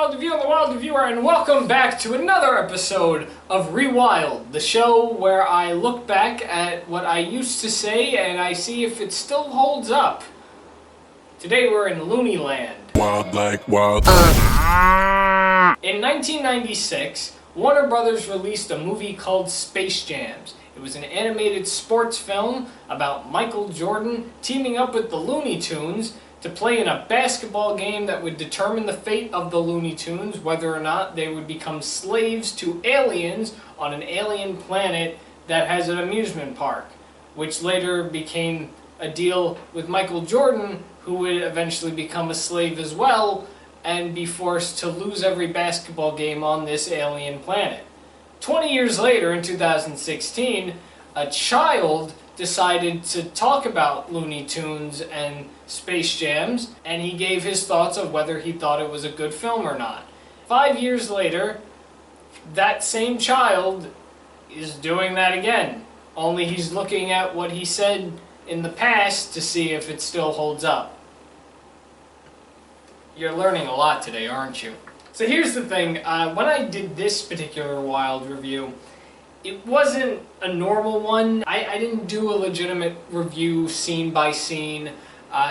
Wild Review, I'm the Wild Reviewer, and welcome back to another episode of Rewild, the show where I look back at what I used to say and I see if it still holds up. Today we're in Looney Land. Wild like wild. In 1996, Warner Brothers released a movie called Space Jams. It was an animated sports film about Michael Jordan teaming up with the Looney Tunes to play in a basketball game that would determine the fate of the Looney Tunes, whether or not they would become slaves to aliens on an alien planet that has an amusement park, which later became a deal with Michael Jordan, who would eventually become a slave as well and be forced to lose every basketball game on this alien planet. 20 years later, in 2016, a child decided to talk about Looney Tunes and Space Jams, and he gave his thoughts of whether he thought it was a good film or not. 5 years later, that same child is doing that again, only he's looking at what he said in the past to see if it still holds up. You're learning a lot today, aren't you? So here's the thing, when I did this particular Wild review, it wasn't a normal one. I didn't do a legitimate review scene by scene.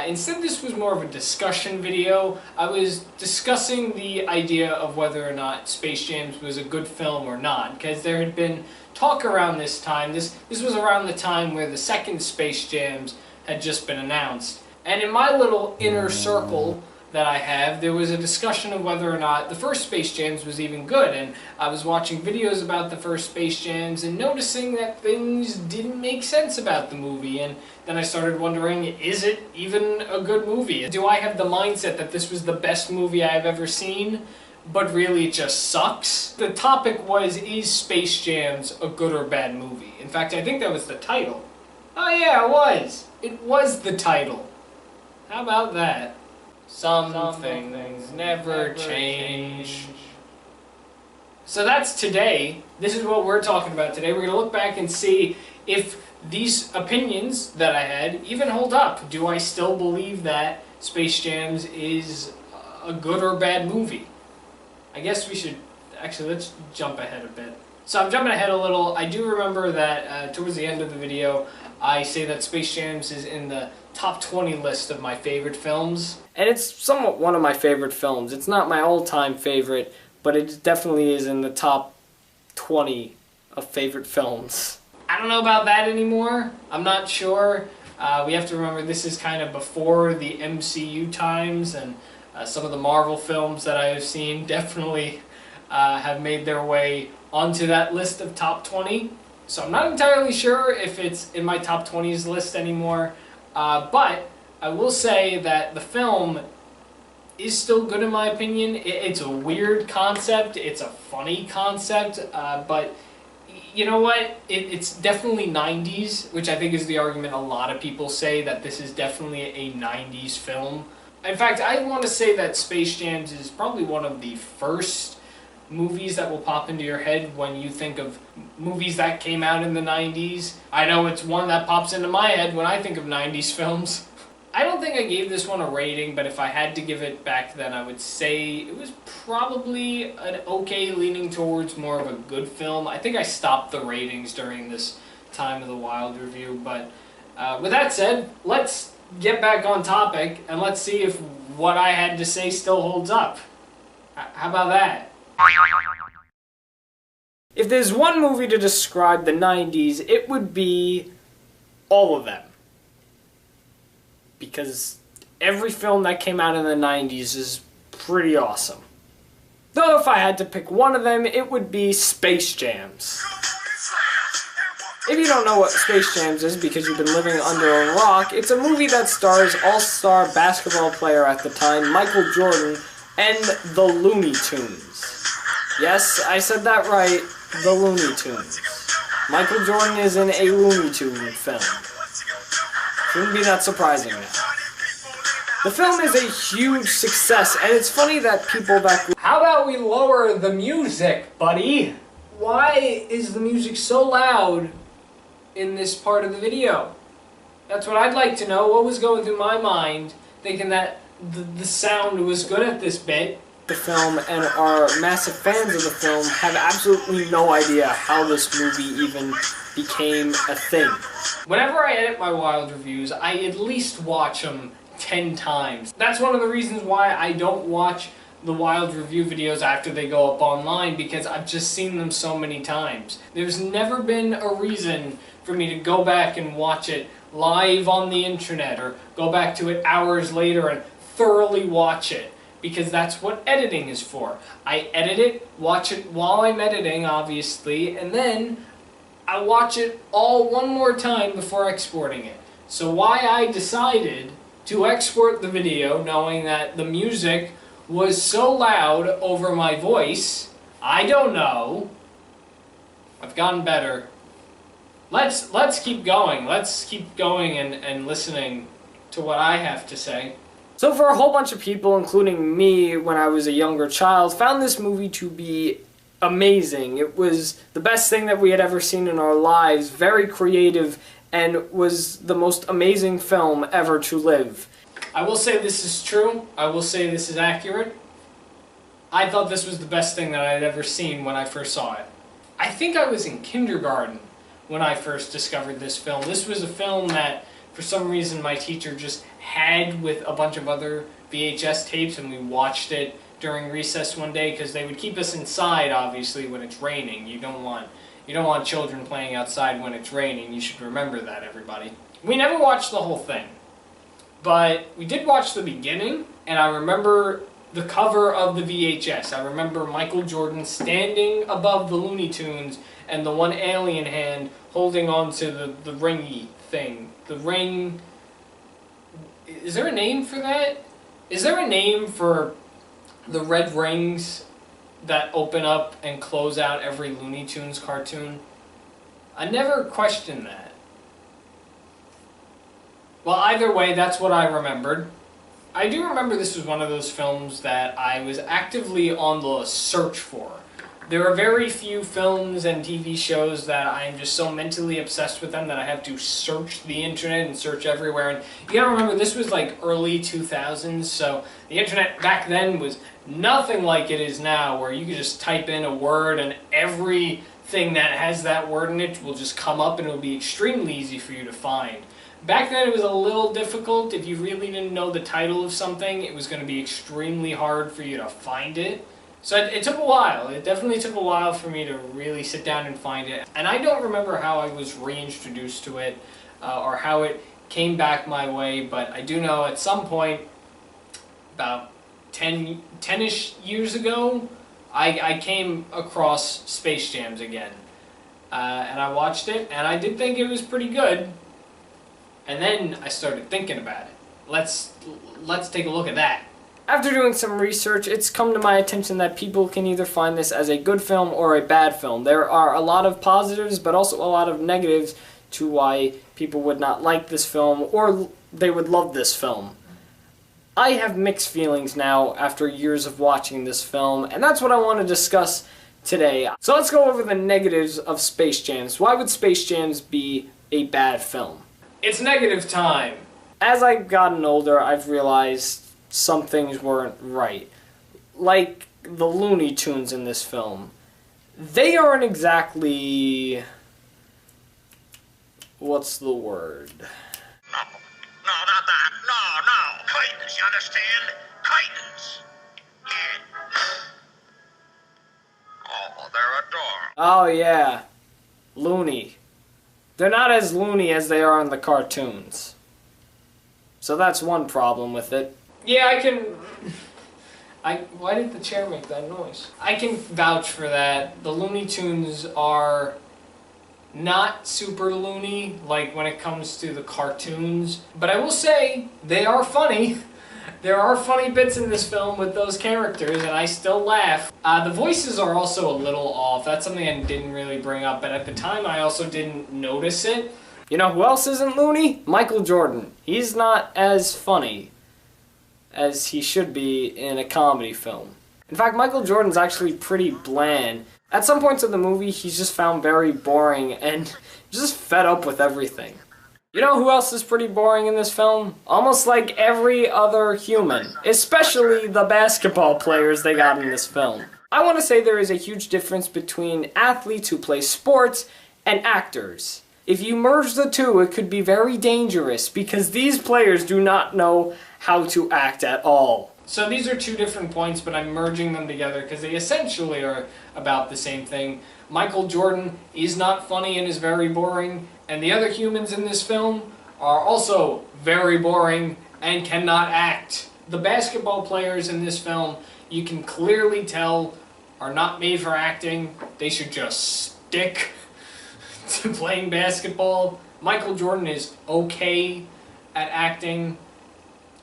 Instead, this was more of a discussion video. I was discussing the idea of whether or not Space Jams was a good film or not, because there had been talk around this time. This was around the time where the second Space Jams had just been announced. And in my little inner circle that I have, there was a discussion of whether or not the first Space Jams was even good, and I was watching videos about the first Space Jams and noticing that things didn't make sense about the movie, and then I started wondering, is it even a good movie? Do I have the mindset that this was the best movie I've ever seen, but really it just sucks? The topic was, is Space Jams a good or bad movie? In fact, I think that was the title. Oh yeah, it was! It was the title. How about that? Some things never change. So that's today. This is what we're talking about today. We're going to look back and see if these opinions that I had even hold up. Do I still believe that Space Jams is a good or bad movie? I guess we should... Actually, let's jump ahead a bit. So I'm jumping ahead a little. I do remember that towards the end of the video, I say that Space Jams is in the top 20 list of my favorite films. And it's somewhat one of my favorite films. It's not my all-time favorite, but it definitely is in the top 20 of favorite films. I don't know about that anymore. I'm not sure. We have to remember this is kind of before the MCU times, and some of the Marvel films that I have seen definitely have made their way onto that list of top 20. So I'm not entirely sure if it's in my top 20s list anymore, but I will say that the film is still good in my opinion. It's a weird concept, it's a funny concept, but you know what? It's definitely 90s, which I think is the argument a lot of people say, that this is definitely a 90s film. In fact, I want to say that Space Jams is probably one of the first movies that will pop into your head when you think of movies that came out in the 90s. I know it's one that pops into my head when I think of 90s films. I don't think I gave this one a rating, but if I had to give it back then, I would say it was probably an okay, leaning towards more of a good film. I think I stopped the ratings during this time of the Wild review, but with that said, let's get back on topic and let's see if what I had to say still holds up. How about that? If there's one movie to describe the 90s, it would be all of them. Because every film that came out in the 90s is pretty awesome. Though if I had to pick one of them, it would be Space Jams. If you don't know what Space Jams is because you've been living under a rock, it's a movie that stars all-star basketball player at the time, Michael Jordan, and the Looney Tunes. Yes, I said that right, the Looney Tunes. Michael Jordan is in a Looney Tune film. Shouldn't be that surprising now. The film is a huge success, and it's funny that people back... How about we lower the music, buddy? Why is the music so loud in this part of the video? That's what I'd like to know. What was going through my mind, thinking that the sound was good at this bit, the film and are massive fans of the film have absolutely no idea how this movie even became a thing. Whenever I edit my Wild reviews, I at least watch them 10 times. That's one of the reasons why I don't watch the Wild review videos after they go up online, because I've just seen them so many times. There's never been a reason for me to go back and watch it live on the internet or go back to it hours later and thoroughly watch it, because that's what editing is for. I edit it, watch it while I'm editing, obviously, and then I watch it all one more time before exporting it. So why I decided to export the video knowing that the music was so loud over my voice, I don't know. I've gotten better. Let's keep going. Let's keep going and listening to what I have to say. So for a whole bunch of people, including me when I was a younger child, found this movie to be amazing. It was the best thing that we had ever seen in our lives, very creative, and was the most amazing film ever to live. I will say this is true. I will say this is accurate. I thought this was the best thing that I had ever seen when I first saw it. I think I was in kindergarten when I first discovered this film. This was a film that, for some reason, my teacher just had with a bunch of other VHS tapes, and we watched it during recess one day because they would keep us inside, obviously, when it's raining. You don't want children playing outside when it's raining. You should remember that, everybody. We never watched the whole thing, but we did watch the beginning, and I remember the cover of the VHS. I remember Michael Jordan standing above the Looney Tunes and the one alien hand holding on to the ringy thing. The ring... Is there a name for that? Is there a name for the red rings that open up and close out every Looney Tunes cartoon? I never questioned that. Well, either way, that's what I remembered. I do remember this was one of those films that I was actively on the search for. There are very few films and TV shows that I'm just so mentally obsessed with them that I have to search the internet and search everywhere. And you gotta remember, this was like early 2000s, so the internet back then was nothing like it is now, where you could just type in a word and everything that has that word in it will just come up and it'll be extremely easy for you to find. Back then it was a little difficult. If you really didn't know the title of something, it was going to be extremely hard for you to find it. So it took a while. It definitely took a while for me to really sit down and find it. And I don't remember how I was reintroduced to it or how it came back my way, but I do know at some point, about 10-ish years ago, I came across Space Jams again. And I watched it, and I did think it was pretty good. And then I started thinking about it. Let's take a look at that. After doing some research, it's come to my attention that people can either find this as a good film or a bad film. There are a lot of positives, but also a lot of negatives to why people would not like this film or they would love this film. I have mixed feelings now after years of watching this film, and that's what I want to discuss today. So let's go over the negatives of Space Jams. Why would Space Jams be a bad film? It's negative time. As I've gotten older, I've realized some things weren't right. Like the Looney Tunes in this film. They aren't exactly... what's the word? No, not that. No. Titans, you understand? Titans. Yeah. Oh, they're adorable. Oh yeah. Looney. They're not as loony as they are in the cartoons. So that's one problem with it. Yeah, why did the chair make that noise? I can vouch for that. The Looney Tunes are not super loony, like when it comes to the cartoons. But I will say, they are funny. There are funny bits in this film with those characters, and I still laugh. The voices are also a little off. That's something I didn't really bring up, but at the time I also didn't notice it. You know who else isn't loony? Michael Jordan. He's not as funny as he should be in a comedy film. In fact, Michael Jordan's actually pretty bland. At some points of the movie, he's just found very boring and just fed up with everything. You know who else is pretty boring in this film? Almost like every other human, especially the basketball players they got in this film. I want to say there is a huge difference between athletes who play sports and actors. If you merge the two, it could be very dangerous because these players do not know how to act at all. So these are two different points, but I'm merging them together because they essentially are about the same thing. Michael Jordan is not funny and is very boring, and the other humans in this film are also very boring and cannot act. The basketball players in this film, you can clearly tell, are not made for acting. They should just stick to playing basketball. Michael Jordan is okay at acting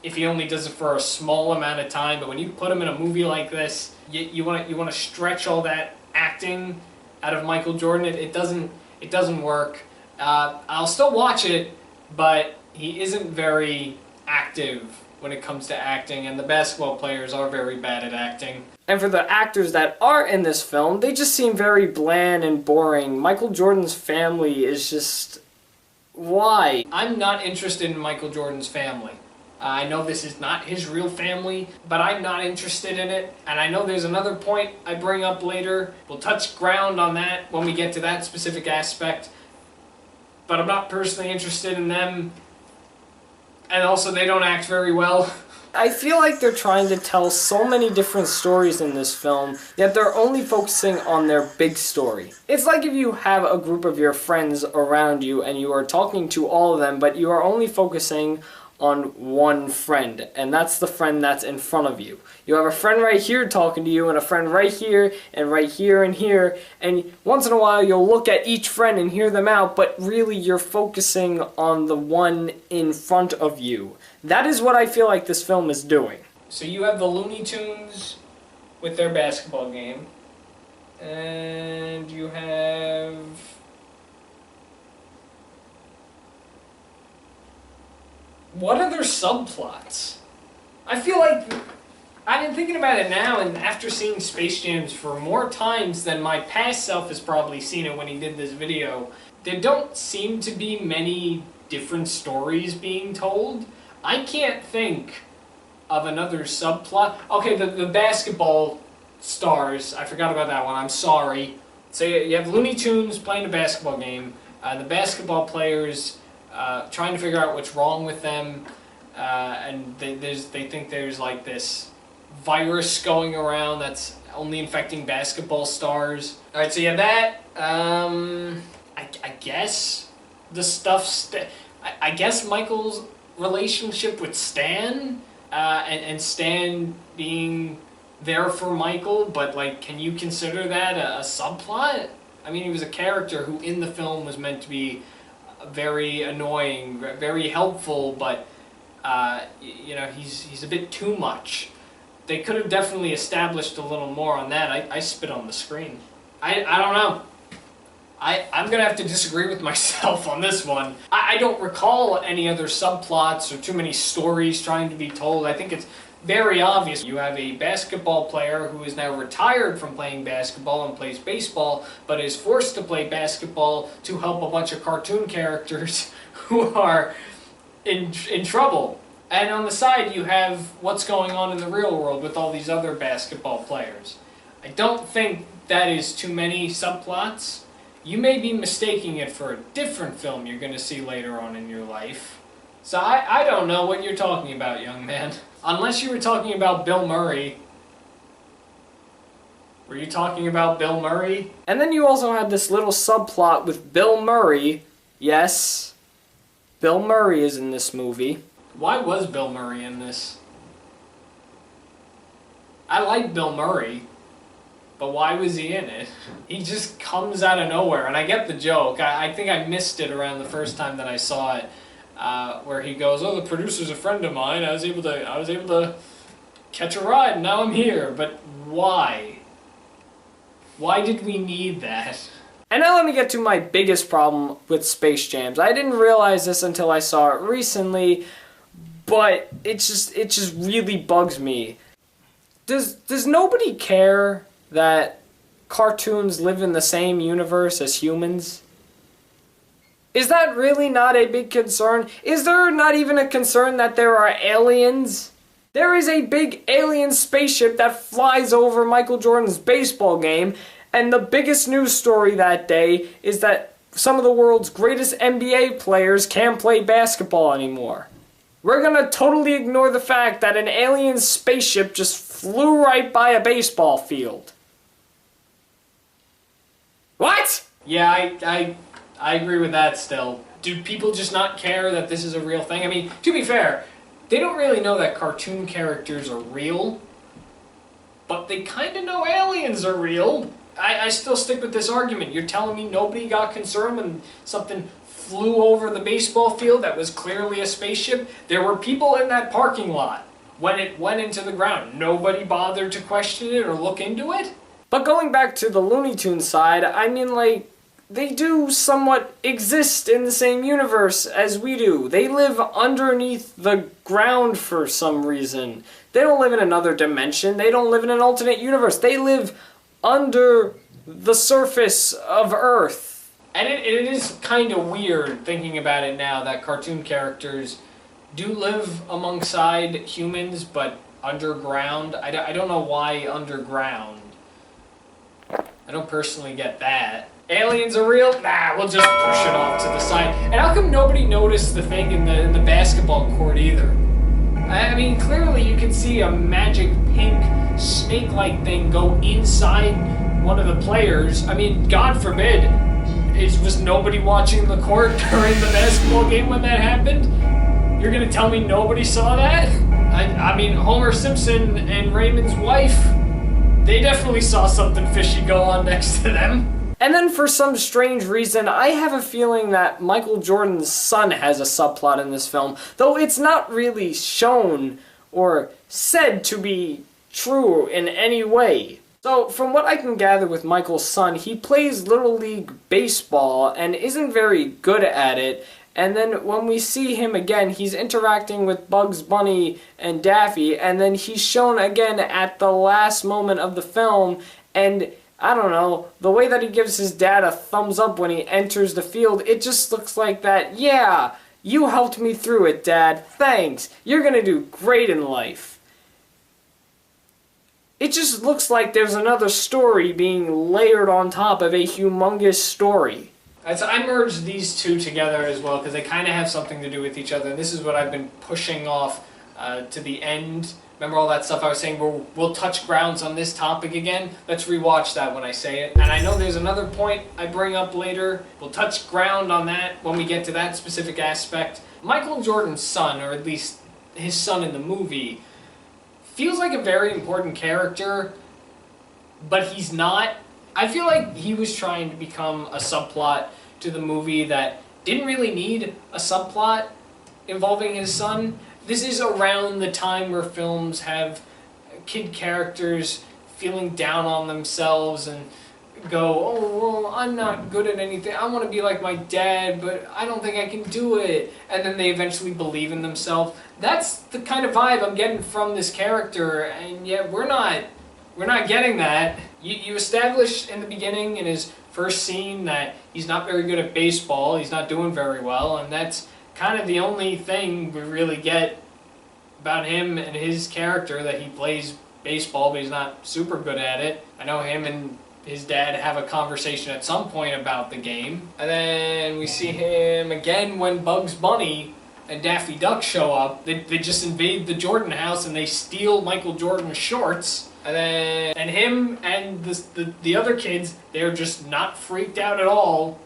if he only does it for a small amount of time, but when you put him in a movie like this, you want to stretch all that acting out of Michael Jordan. It doesn't work. I'll still watch it, but he isn't very active when it comes to acting, and the basketball players are very bad at acting. And for the actors that are in this film, they just seem very bland and boring. Michael Jordan's family is just... why? I'm not interested in Michael Jordan's family. I know this is not his real family, but I'm not interested in it. And I know there's another point I bring up later. We'll touch ground on that when we get to that specific aspect. But I'm not personally interested in them. And also, they don't act very well. I feel like they're trying to tell so many different stories in this film, yet they're only focusing on their big story. It's like if you have a group of your friends around you and you are talking to all of them, but you are only focusing on one friend, and that's the friend that's in front of you. You have a friend right here talking to you, and a friend right here, and right here, and here, and once in a while you'll look at each friend and hear them out, but really you're focusing on the one in front of you. That is what I feel like this film is doing. So you have the Looney Tunes with their basketball game, and you have... what other subplots? I feel like I've been thinking about it now, and after seeing Space Jams for more times than my past self has probably seen it when he did this video, there don't seem to be many different stories being told. I can't think of another subplot. Okay, the basketball stars, I forgot about that one, I'm sorry. So you have Looney Tunes playing a basketball game, the basketball players trying to figure out what's wrong with them, and they think there's like this virus going around that's only infecting basketball stars. Alright, so you have that. I guess the stuff... I guess Michael's relationship with Stan, and Stan being there for Michael, but like, can you consider that a subplot? I mean, he was a character who in the film was meant to be very annoying, very helpful, but you know, he's a bit too much. They could have definitely established a little more on that. I spit on the screen. I don't know. I'm gonna have to disagree with myself on this one. I don't recall any other subplots or too many stories trying to be told. I think it's very obvious. You have a basketball player who is now retired from playing basketball and plays baseball, but is forced to play basketball to help a bunch of cartoon characters who are in trouble. And on the side, you have what's going on in the real world with all these other basketball players. I don't think that is too many subplots. You may be mistaking it for a different film you're going to see later on in your life. So I don't know what you're talking about, young man. Unless you were talking about Bill Murray. Were you talking about Bill Murray? And then you also had this little subplot with Bill Murray. Yes, Bill Murray is in this movie. Why was Bill Murray in this? I like Bill Murray, but why was he in it? He just comes out of nowhere, and I get the joke. I think I missed it around the first time that I saw it, where he goes, "Oh, the producer's a friend of mine. I was able to catch a ride, and now I'm here." But why? Why did we need that? And now let me get to my biggest problem with Space Jams. I didn't realize this until I saw it recently, but it just really bugs me. Does nobody care that cartoons live in the same universe as humans? Is that really not a big concern? Is there not even a concern that there are aliens? There is a big alien spaceship that flies over Michael Jordan's baseball game, and the biggest news story that day is that some of the world's greatest NBA players can't play basketball anymore. We're gonna totally ignore the fact that an alien spaceship just flew right by a baseball field. What? Yeah, I agree with that still. Do people just not care that this is a real thing? I mean, to be fair, they don't really know that cartoon characters are real, but they kind of know aliens are real. I still stick with this argument. You're telling me nobody got concerned when something flew over the baseball field that was clearly a spaceship? There were people in that parking lot when it went into the ground. Nobody bothered to question it or look into it? But going back to the Looney Tunes side, I mean, like, they do somewhat exist in the same universe as we do. They live underneath the ground for some reason. They don't live in another dimension. They don't live in an alternate universe. They live under the surface of Earth. And it is kind of weird thinking about it now that cartoon characters do live alongside humans, but underground. I don't know why underground. I don't personally get that. Aliens are real? Nah, we'll just push it off to the side. And how come nobody noticed the thing in the basketball court either? I mean, clearly you can see a magic pink snake-like thing go inside one of the players. I mean, God forbid, was nobody watching the court during the basketball game when that happened? You're gonna tell me nobody saw that? I mean, Homer Simpson and Raymond's wife, they definitely saw something fishy go on next to them. And then for some strange reason, I have a feeling that Michael Jordan's son has a subplot in this film, though it's not really shown or said to be true in any way. So, from what I can gather with Michael's son, he plays Little League Baseball and isn't very good at it, and then when we see him again, he's interacting with Bugs Bunny and Daffy, and then he's shown again at the last moment of the film, and I don't know, the way that he gives his dad a thumbs up when he enters the field, it just looks like that, yeah, you helped me through it, Dad, thanks, you're gonna do great in life. It just looks like there's another story being layered on top of a humongous story. I merged these two together as well because they kind of have something to do with each other, and this is what I've been pushing off to the end. Remember all that stuff I was saying, we'll touch grounds on this topic again? Let's rewatch that when I say it. And I know there's another point I bring up later. We'll touch ground on that when we get to that specific aspect. Michael Jordan's son, or at least his son in the movie, feels like a very important character, but he's not. I feel like he was trying to become a subplot to the movie that didn't really need a subplot involving his son. This is around the time where films have kid characters feeling down on themselves and go, oh, well, I'm not good at anything. I want to be like my dad, but I don't think I can do it. And then they eventually believe in themselves. That's the kind of vibe I'm getting from this character, and yet we're not getting that. You establish in the beginning in his first scene that he's not very good at baseball, he's not doing very well, and that's kind of the only thing we really get about him and his character, that he plays baseball, but he's not super good at it. I know him and his dad have a conversation at some point about the game. And then we see him again when Bugs Bunny and Daffy Duck show up. They just invade the Jordan house and they steal Michael Jordan's shorts. And him and the other kids, they're just not freaked out at all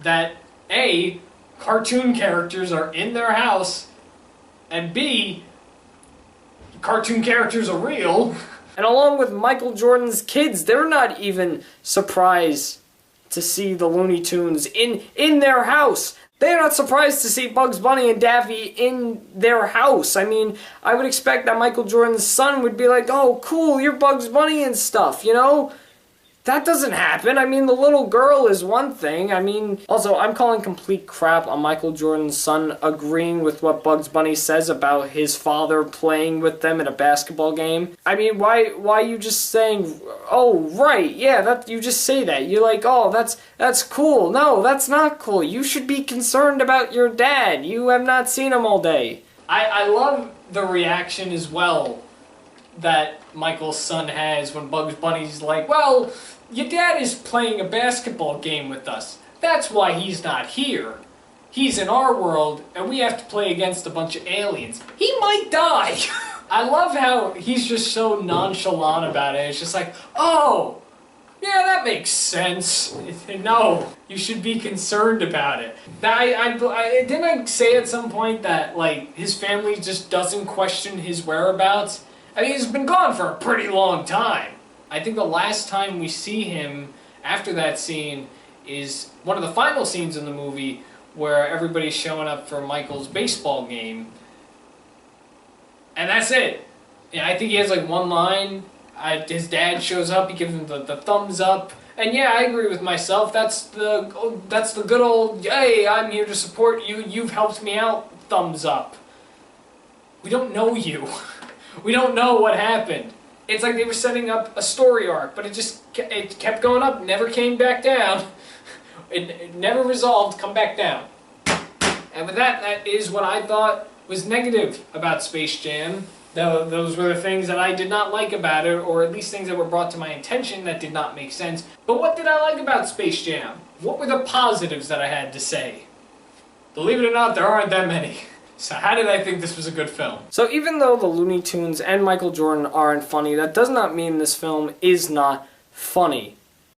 that A, cartoon characters are in their house, and B, cartoon characters are real. And along with Michael Jordan's kids, they're not even surprised to see the Looney Tunes in their house. They're not surprised to see Bugs Bunny and Daffy in their house. I mean, I would expect that Michael Jordan's son would be like, oh, cool, you're Bugs Bunny and stuff, you know? That doesn't happen. I mean, the little girl is one thing. I mean, also, I'm calling complete crap on Michael Jordan's son agreeing with what Bugs Bunny says about his father playing with them in a basketball game. I mean, why are you just saying, oh, right, yeah, that you just say that. You're like, oh, that's cool. No, that's not cool. You should be concerned about your dad. You have not seen him all day. I love the reaction as well that Michael's son has when Bugs Bunny's like, well, your dad is playing a basketball game with us. That's why he's not here. He's in our world, and we have to play against a bunch of aliens. He might die. I love how he's just so nonchalant about it. It's just like, oh, yeah, that makes sense. No, you should be concerned about it. Didn't I say at some point that, like, his family just doesn't question his whereabouts? I mean, he's been gone for a pretty long time. I think the last time we see him after that scene is one of the final scenes in the movie where everybody's showing up for Michael's baseball game. And that's it. Yeah, I think he has like one line. His dad shows up, he gives him the thumbs up. And yeah, I agree with myself. That's the good old, hey, I'm here to support you, you've helped me out, thumbs up. We don't know you. We don't know what happened. It's like they were setting up a story arc, but it kept going up, never came back down. It never resolved, come back down. And with that is what I thought was negative about Space Jam. Those were the things that I did not like about it, or at least things that were brought to my attention that did not make sense. But what did I like about Space Jam? What were the positives that I had to say? Believe it or not, there aren't that many. So how did I think this was a good film? So even though the Looney Tunes and Michael Jordan aren't funny, that does not mean this film is not funny.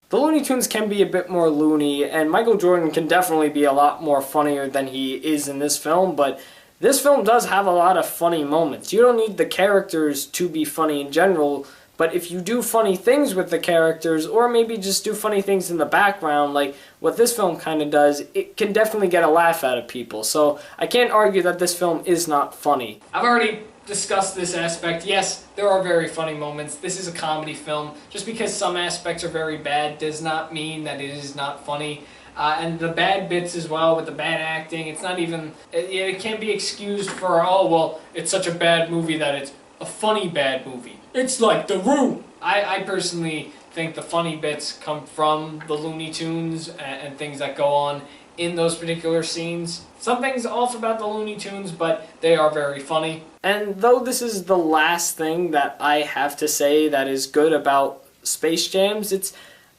The Looney Tunes can be a bit more loony, and Michael Jordan can definitely be a lot more funnier than he is in this film, but this film does have a lot of funny moments. You don't need the characters to be funny in general, but if you do funny things with the characters, or maybe just do funny things in the background, like what this film kind of does, it can definitely get a laugh out of people. So I can't argue that this film is not funny. I've already discussed this aspect. Yes, there are very funny moments. This is a comedy film. Just because some aspects are very bad does not mean that it is not funny. And the bad bits as well, with the bad acting, it's not even, it can't be excused for, oh, well, it's such a bad movie that it's a funny bad movie. It's like The Room. I personally think the funny bits come from the Looney Tunes and things that go on in those particular scenes. Something's off about the Looney Tunes, but they are very funny. And though this is the last thing that I have to say that is good about Space Jams, it's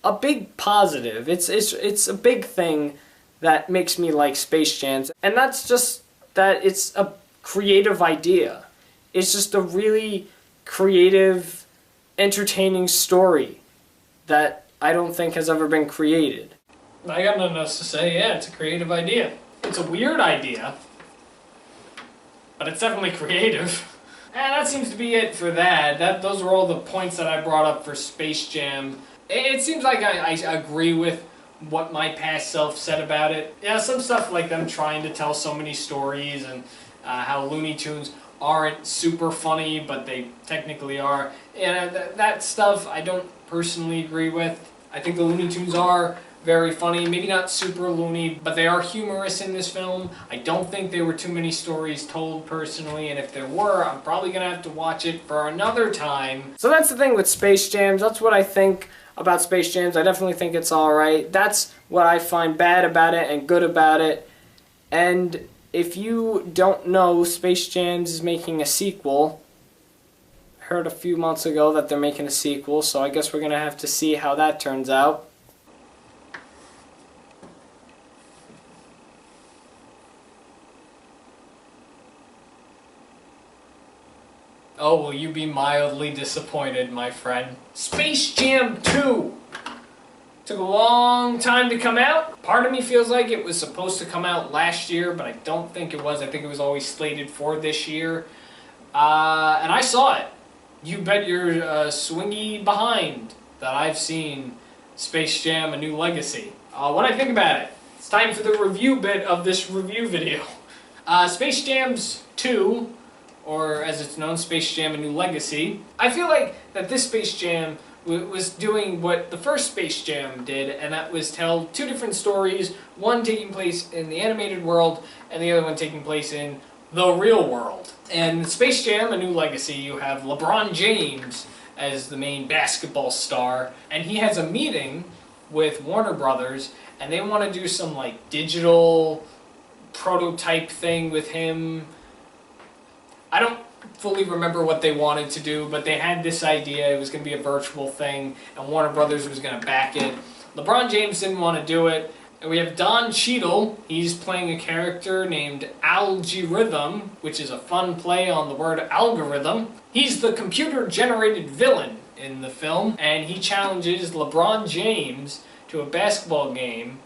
a big positive. It's a big thing that makes me like Space Jams. And that's just that it's a creative idea. It's just a really creative, entertaining story that I don't think has ever been created. I got nothing else to say. Yeah, it's a creative idea. It's a weird idea, but it's definitely creative. And that seems to be it for that. Those are all the points that I brought up for Space Jam. It seems like I agree with what my past self said about it. Yeah, some stuff like them trying to tell so many stories and how Looney Tunes aren't super funny, but they technically are. And that stuff I don't personally agree with. I think the Looney Tunes are very funny, maybe not super loony, but they are humorous in this film. I don't think there were too many stories told personally, and if there were, I'm probably going to have to watch it for another time. So that's the thing with Space Jams. That's what I think about Space Jams. I definitely think it's alright. That's what I find bad about it and good about it. And if you don't know, Space Jams is making a sequel. I heard a few months ago that they're making a sequel, so I guess we're going to have to see how that turns out. Oh, will you be mildly disappointed, my friend? Space Jam 2! Took a long time to come out. Part of me feels like it was supposed to come out last year, but I don't think it was. I think it was always slated for this year. And I saw it. You bet your swingy behind that I've seen Space Jam: A New Legacy. What I think about it? It's time for the review bit of this review video. Space Jam's 2, or as it's known, Space Jam: A New Legacy. I feel like that this Space Jam was doing what the first Space Jam did, and that was tell two different stories, one taking place in the animated world, and the other one taking place in the real world. And Space Jam, A New Legacy, you have LeBron James as the main basketball star, and he has a meeting with Warner Brothers, and they want to do some like digital prototype thing with him. I don't fully remember what they wanted to do, but they had this idea. It was going to be a virtual thing, and Warner Brothers was going to back it. LeBron James didn't want to do it. And we have Don Cheadle. He's playing a character named Algorithm, which is a fun play on the word algorithm. He's the computer-generated villain in the film, and he challenges LeBron James to a basketball game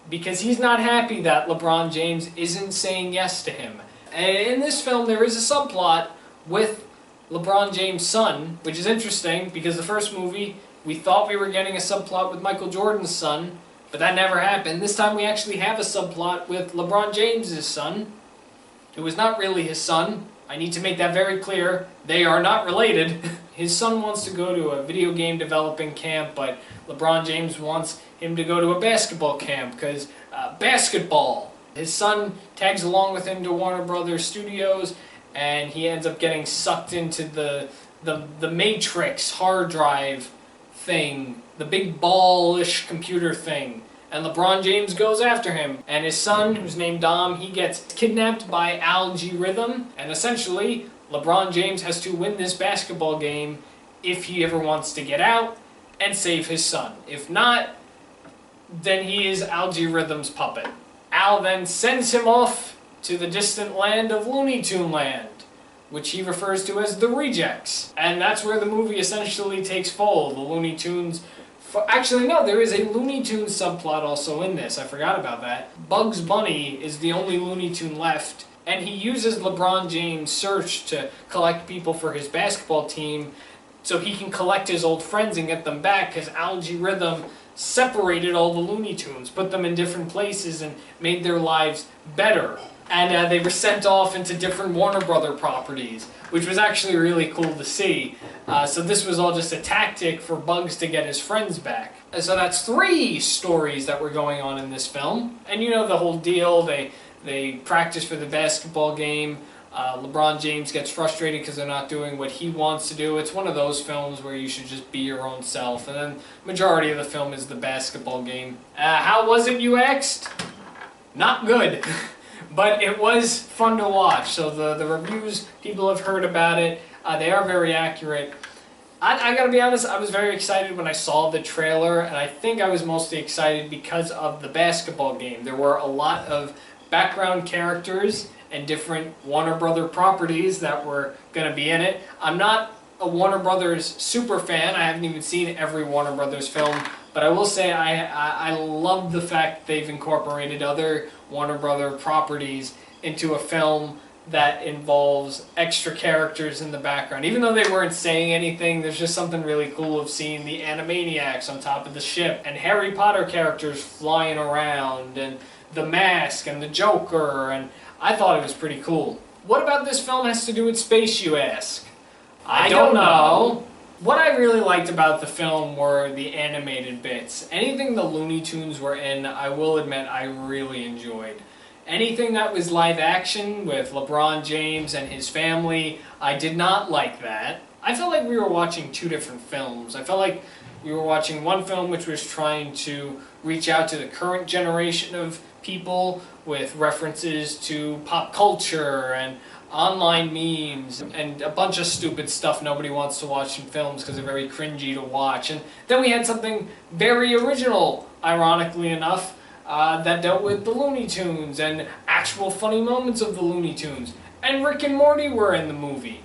because he's not happy that LeBron James isn't saying yes to him. And in this film, there is a subplot with LeBron James' son, which is interesting because the first movie, we thought we were getting a subplot with Michael Jordan's son, but that never happened. This time we actually have a subplot with LeBron James' son, who is not really his son. I need to make that very clear. They are not related. His son wants to go to a video game developing camp, but LeBron James wants him to go to a basketball camp because basketball. His son tags along with him to Warner Brothers Studios, and he ends up getting sucked into the Matrix hard drive thing, the big ball-ish computer thing, and LeBron James goes after him. And his son, who's named Dom, he gets kidnapped by Algorithm, and essentially LeBron James has to win this basketball game if he ever wants to get out and save his son. If not, then he is Algorithm's puppet. Al then sends him off to the distant land of Looney Tune Land, which he refers to as the Rejects. And that's where the movie essentially takes fold. The Looney Tunes... Actually, no, there is a Looney Tunes subplot also in this. I forgot about that. Bugs Bunny is the only Looney Tune left, and he uses LeBron James' search to collect people for his basketball team so he can collect his old friends and get them back, because Algorithm separated all the Looney Tunes, put them in different places, and made their lives better. And they were sent off into different Warner Brother properties, which was actually really cool to see. So this was all just a tactic for Bugs to get his friends back. And so that's 3 stories that were going on in this film. And you know the whole deal. They practice for the basketball game. LeBron James gets frustrated because they're not doing what he wants to do. It's one of those films where you should just be your own self. And then majority of the film is the basketball game. How was it, you asked? Not good. But it was fun to watch. So the reviews, people have heard about it. They are very accurate. I gotta be honest, I was very excited when I saw the trailer, and I think I was mostly excited because of the basketball game. There were a lot of background characters and different Warner Brother properties that were gonna be in it. I'm not a Warner Brothers super fan. I haven't even seen every Warner Brothers film, but I will say I love the fact they've incorporated other Warner Brother properties into a film that involves extra characters in the background. Even though they weren't saying anything, there's just something really cool of seeing the Animaniacs on top of the ship, and Harry Potter characters flying around, and the Mask, and the Joker, and I thought it was pretty cool. What about this film has to do with space, you ask? I don't know. What I really liked about the film were the animated bits. Anything the Looney Tunes were in, I will admit, I really enjoyed. Anything that was live action with LeBron James and his family, I did not like that. I felt like we were watching 2 different films. I felt like we were watching one film which was trying to reach out to the current generation of people with references to pop culture and online memes and a bunch of stupid stuff nobody wants to watch in films because they're very cringy to watch. And then we had something very original, ironically enough, that dealt with the Looney Tunes and actual funny moments of the Looney Tunes. And Rick and Morty were in the movie.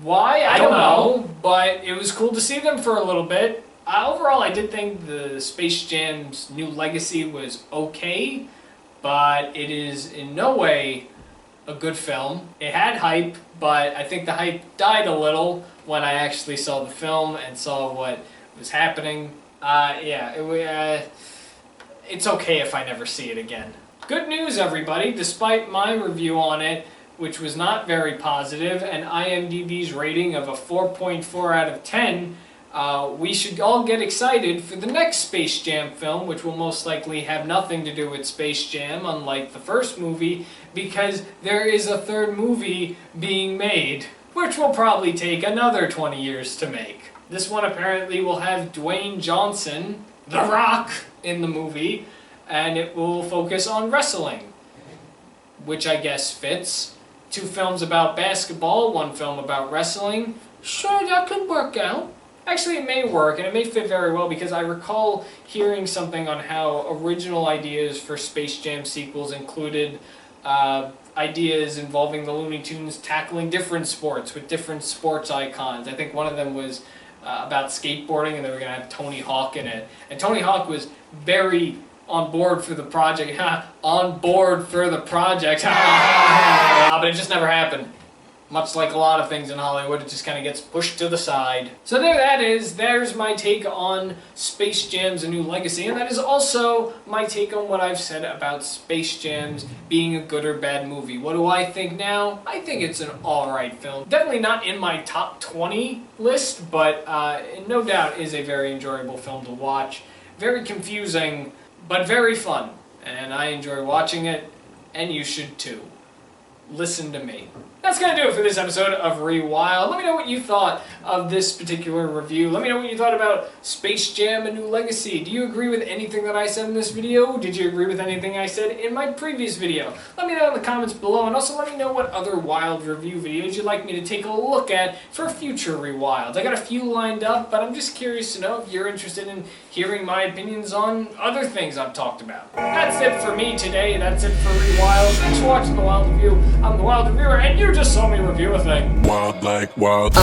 Why? I don't know, but it was cool to see them for a little bit. Overall, I did think the Space Jam's New Legacy was okay, but it is in no way a good film. It had hype, but I think the hype died a little when I actually saw the film and saw what was happening. It's okay if I never see it again. Good news, everybody. Despite my review on it, which was not very positive, and IMDb's rating of a 4.4 out of 10, we should all get excited for the next Space Jam film, which will most likely have nothing to do with Space Jam, unlike the first movie, because there is a third movie being made, which will probably take another 20 years to make. This one apparently will have Dwayne Johnson, The Rock, in the movie, and it will focus on wrestling, which I guess fits. 2 films about basketball, 1 film about wrestling. Sure, that could work out. Actually, it may work, and it may fit very well, because I recall hearing something on how original ideas for Space Jam sequels included ideas involving the Looney Tunes tackling different sports with different sports icons. I think one of them was about skateboarding, and they were going to have Tony Hawk in it. And Tony Hawk was very on board for the project. On board for the project. But it just never happened. Much like a lot of things in Hollywood, it just kind of gets pushed to the side. So there that is. There's my take on Space Jam's A New Legacy, and that is also my take on what I've said about Space Jam's being a good or bad movie. What do I think now? I think it's an alright film. Definitely not in my top 20 list, but no doubt is a very enjoyable film to watch. Very confusing, but very fun. And I enjoy watching it, and you should too. Listen to me. That's going to do it for this episode of Rewild. Let me know what you thought of this particular review. Let me know what you thought about Space Jam: A New Legacy. Do you agree with anything that I said in this video? Did you agree with anything I said in my previous video? Let me know in the comments below, and also let me know what other Wild review videos you'd like me to take a look at for future Rewilds. I got a few lined up, but I'm just curious to know if you're interested in hearing my opinions on other things I've talked about. That's it for me today. That's it for Rewild. Thanks for watching The Wild Review. I'm The Wild Reviewer, and you just saw me review a thing. Wild like wild.